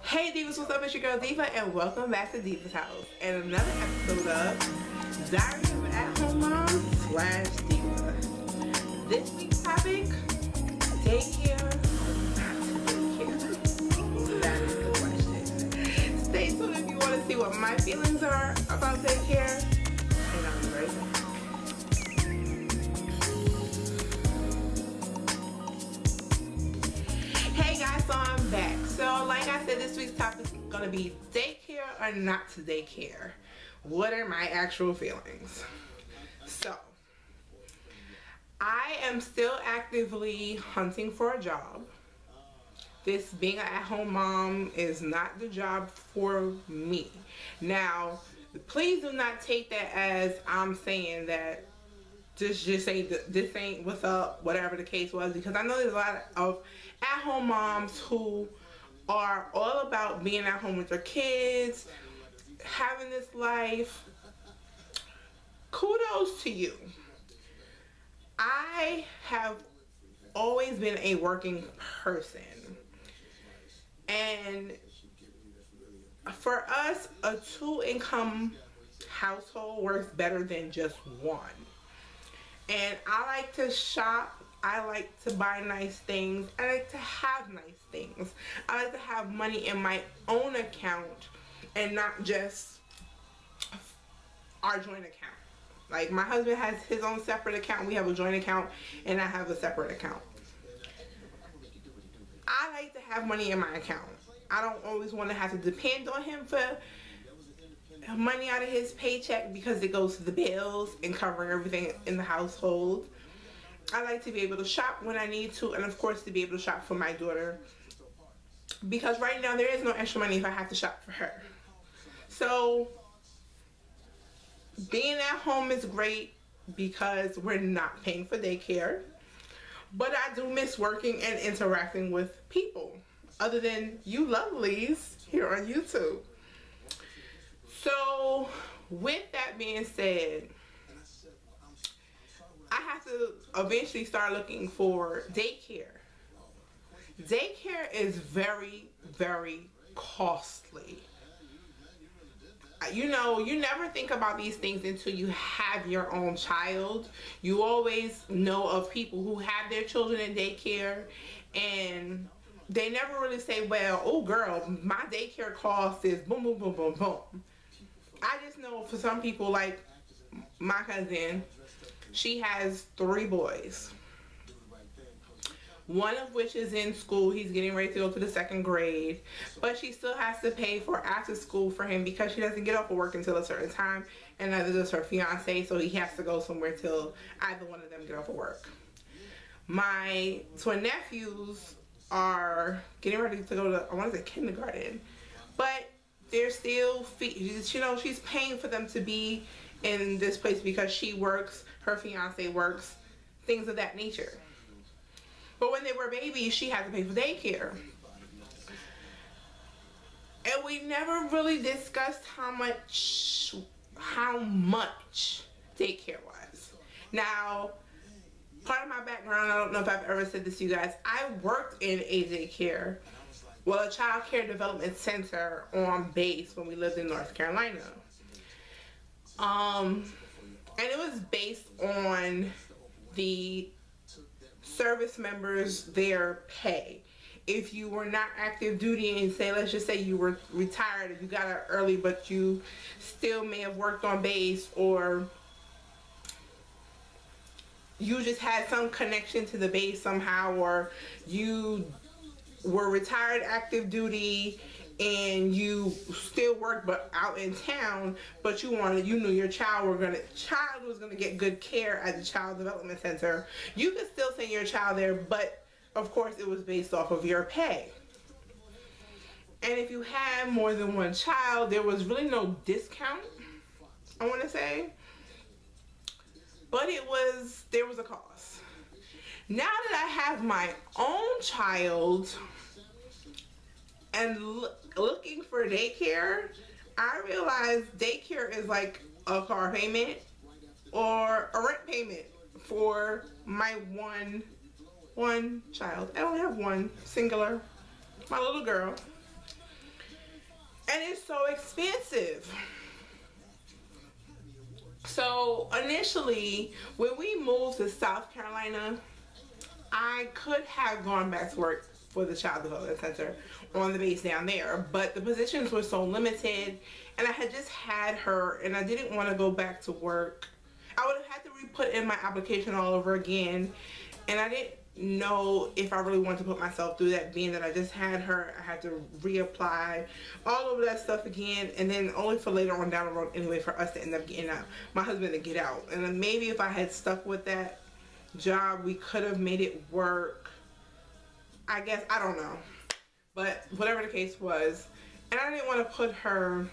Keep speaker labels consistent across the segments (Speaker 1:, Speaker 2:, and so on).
Speaker 1: Hey Divas, what's up? It's your girl Diva and welcome back to Diva's House and another episode of Diary of an At-Home Mom / Diva. This week's topic, daycare or not daycare? That is the question. Stay tuned if you want to see what my feelings are about daycare, and I'll be right back. Hey guys, so I'm back. So like I said, this week's topic is going to be daycare or not to daycare. What are my actual feelings? So, I am still actively hunting for a job. This being an at-home mom is not the job for me. Now, please do not take that as I'm saying that this ain't what's up, whatever the case was, because I know there's a lot of at-home moms who are all about being at home with their kids, having this life. Kudos to you. I have always been a working person, and for us, a 2-income household works better than just one. And I like to shop, I like to buy nice things, I like to have nice things. I like to have money in my own account and not just our joint account. Like, my husband has his own separate account, we have a joint account, and I have a separate account. I like to have money in my account. I don't always want to have to depend on him for money out of his paycheck because it goes to the bills and covering everything in the household. I like to be able to shop when I need to, and of course to be able to shop for my daughter, because right now there is no extra money if I have to shop for her. So being at home is great because we're not paying for daycare, but I do miss working and interacting with people other than you lovelies here on YouTube. So, with that being said, I have to eventually start looking for daycare. Daycare is very, very costly. You know, you never think about these things until you have your own child. You always know of people who have their children in daycare, and they never really say, well, oh girl, my daycare cost is boom, boom, boom, boom, boom. I just know for some people, like my cousin, she has 3 boys. One of which is in school. He's getting ready to go to the 2nd grade. But she still has to pay for after school for him because she doesn't get off of work until a certain time. And neither does her fiance, so he has to go somewhere till either one of them get off of work. My twin nephews are getting ready to go to, I want to say kindergarten. But they're still, you know, she's paying for them to be in this place because she works, her fiance works, things of that nature. But when they were babies, she had to pay for daycare. And we never really discussed how much daycare was. Now, part of my background, I don't know if I've ever said this to you guys, I worked in a daycare, well, a child care development center on base when we lived in North Carolina. And it was based on the service members, their pay. If you were not active duty and say, let's just say you were retired, if you got out early but you still may have worked on base, or you just had some connection to the base somehow, or you were retired active duty and you still work but out in town, but you knew your child was gonna get good care at the child development center, you could still send your child there, but of course it was based off of your pay. And if you had more than one child, there was really no discount, I want to say, but there was a cost. Now that I have my own child and looking for daycare, I realized daycare is like a car payment or a rent payment for my one child. I only have one, singular, my little girl. and it's so expensive. So initially, when we moved to South Carolina, I could have gone back to work for the Child Development Center on the base down there, but the positions were so limited, and I had just had her, and I didn't want to go back to work. I would have had to re-put in my application all over again, and I didn't know if I really wanted to put myself through that, being that I just had her. I had to reapply all over that stuff again, and then only for later on down the road anyway for us to end up getting out, my husband to get out. And then maybe if I had stuck with that job, we could have made it work, I guess. I don't know, but whatever the case was, and I didn't want to put her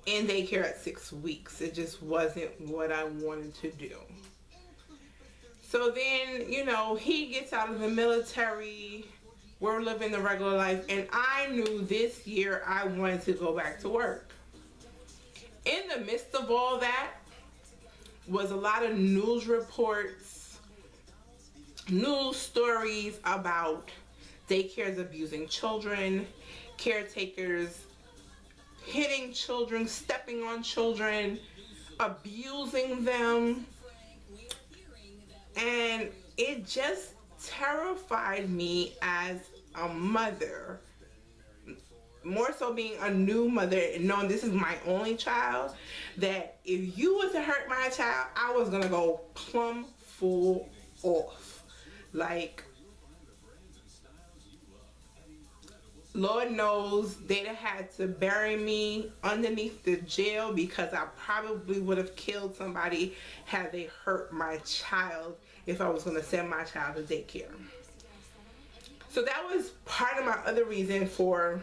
Speaker 1: in daycare at 6 weeks. It just wasn't what I wanted to do. So then, you know, he gets out of the military, we're living the regular life, and I knew this year I wanted to go back to work. In the midst of all that was a lot of news reports, news stories about daycares abusing children, caretakers hitting children, stepping on children, abusing them. And it just terrified me as a mother, more so being a new mother and knowing this is my only child, that if you were to hurt my child, I was gonna go plumb full off. Like, Lord knows they'd have had to bury me underneath the jail, because I probably would have killed somebody had they hurt my child if I was going to send my child to daycare. So that was part of my other reason for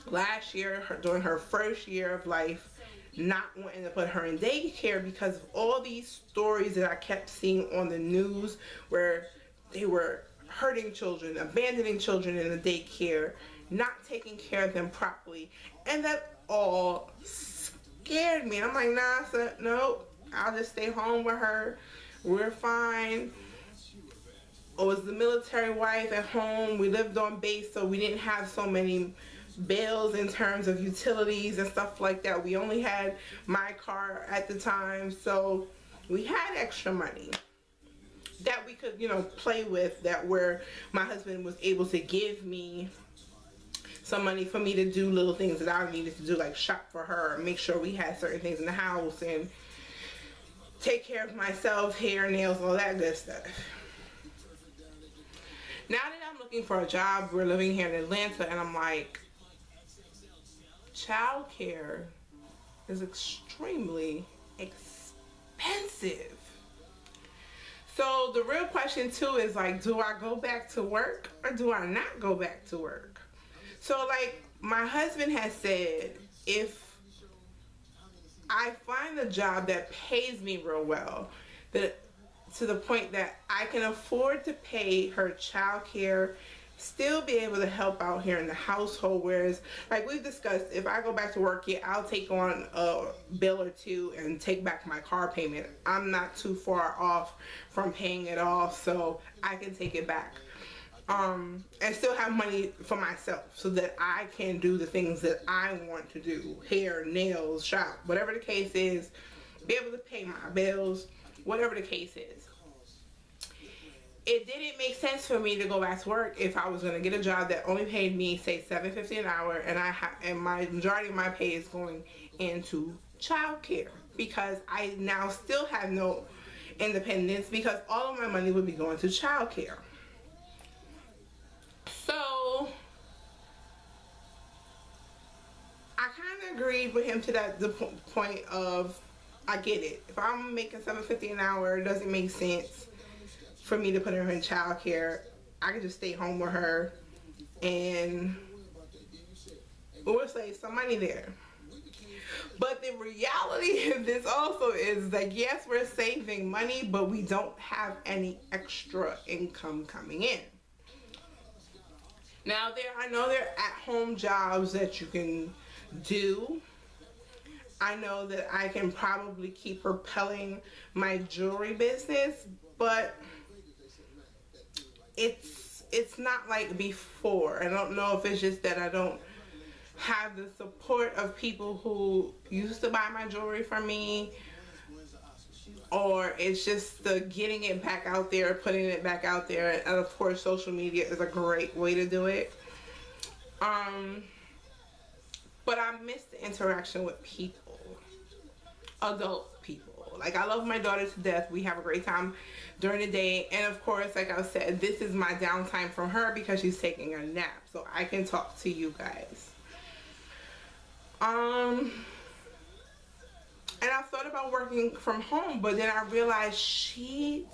Speaker 1: last year, during her first year of life, not wanting to put her in daycare, because of all these stories that I kept seeing on the news where they were hurting children, abandoning children in the daycare, not taking care of them properly, and that all scared me. I'm like, nah, so, nope, I'll just stay home with her. We're fine. I was the military wife at home. We lived on base, so we didn't have so many bills in terms of utilities and stuff like that. We only had my car at the time, so we had extra money that we could, you know, play with, that where my husband was able to give me some money for me to do little things that I needed to do, like shop for her, make sure we had certain things in the house, and take care of myself, hair, nails, all that good stuff. Now that I'm looking for a job, we're living here in Atlanta, and I'm like, childcare is extremely expensive. So the real question too is like, do I go back to work or do I not go back to work? So like my husband has said, if I find a job that pays me real well, that to the point that I can afford to pay her child care, still be able to help out here in the household, whereas like we've discussed, if I go back to work, yeah, I'll take on a bill or two and take back my car payment. I'm not too far off from paying it off, so I can take it back. And still have money for myself so that I can do the things that I want to do, hair, nails, shop, whatever the case is, be able to pay my bills, whatever the case is. It didn't make sense for me to go back to work if I was going to get a job that only paid me, say, $7.50 an hour, and my majority of my pay is going into childcare, because I now still have no independence, because all of my money would be going to childcare. So I kind of agreed with him to the point of, I get it. If I'm making $7.50 an hour, it doesn't make sense for me to put her in childcare. I can just stay home with her and we'll save some money there. But the reality of this also is that yes, we're saving money, but we don't have any extra income coming in. Now I know there are at-home jobs that you can do. I know that I can probably keep propelling my jewelry business, but it's not like before. I don't know if it's just that I don't have the support of people who used to buy my jewelry from me, or it's just the getting it back out there, putting it back out there. And of course, social media is a great way to do it. But I miss the interaction with people, adult people. Like, I love my daughter to death. We have a great time during the day. And of course, like I said, this is my downtime from her because she's taking a nap. So I can talk to you guys. And I thought about working from home, but then I realized she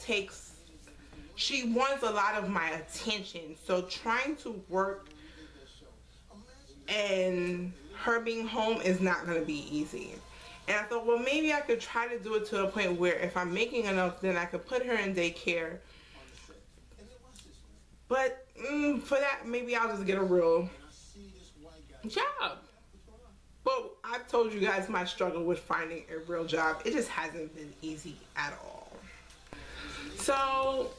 Speaker 1: wants a lot of my attention. So trying to work and her being home is not going to be easy. And I thought, well, maybe I could try to do it to a point where if I'm making enough, then I could put her in daycare. But for that, maybe I'll just get a real job. But I've told you guys my struggle with finding a real job. It just hasn't been easy at all. So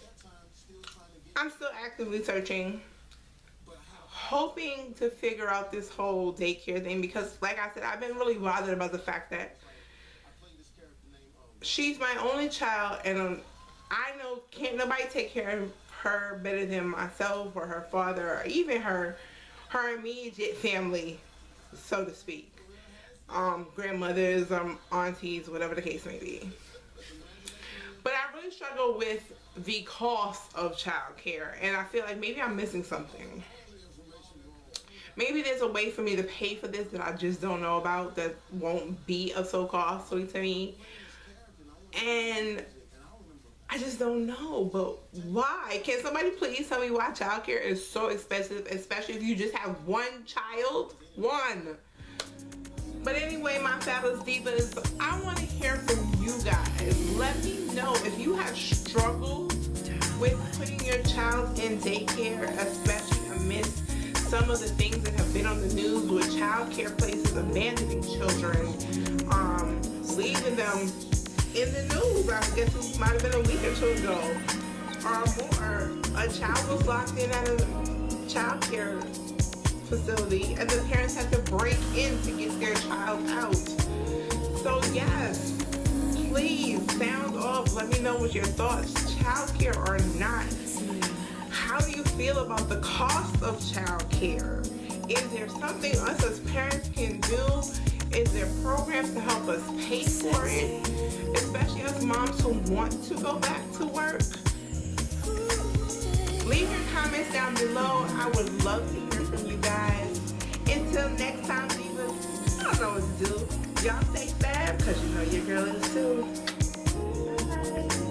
Speaker 1: I'm still actively searching, hoping to figure out this whole daycare thing, because like I said, I've been really bothered about the fact that she's my only child, and I know can't nobody take care of her better than myself or her father or even her immediate family, so to speak. Grandmothers, aunties, whatever the case may be. But I really struggle with the cost of childcare, and I feel like maybe I'm missing something. Maybe there's a way for me to pay for this that I just don't know about, that won't be so costly to me. And I just don't know, but why? Can somebody please tell me why childcare is so expensive, especially if you just have one child? One. But anyway, my fabulous divas, I want to hear from you guys. Let me know if you have struggled with putting your child in daycare, especially amidst some of the things that have been on the news with child care places abandoning children, leaving them in the news. I guess it might have been a week or two ago or more. A child was locked in at a child care facility and the parents had to break in to get their child out. So yes, please sound off. Let me know what your thoughts, child care or not. How do you feel about the cost of child care? Is there something us as parents can do? Is there programs to help us pay for it? Especially as moms who want to go back to work. Leave your comments down below. I would love to hear from you guys. Until next time, divas, I don't know what to do. Y'all stay fab, because you know your girl is too. Bye.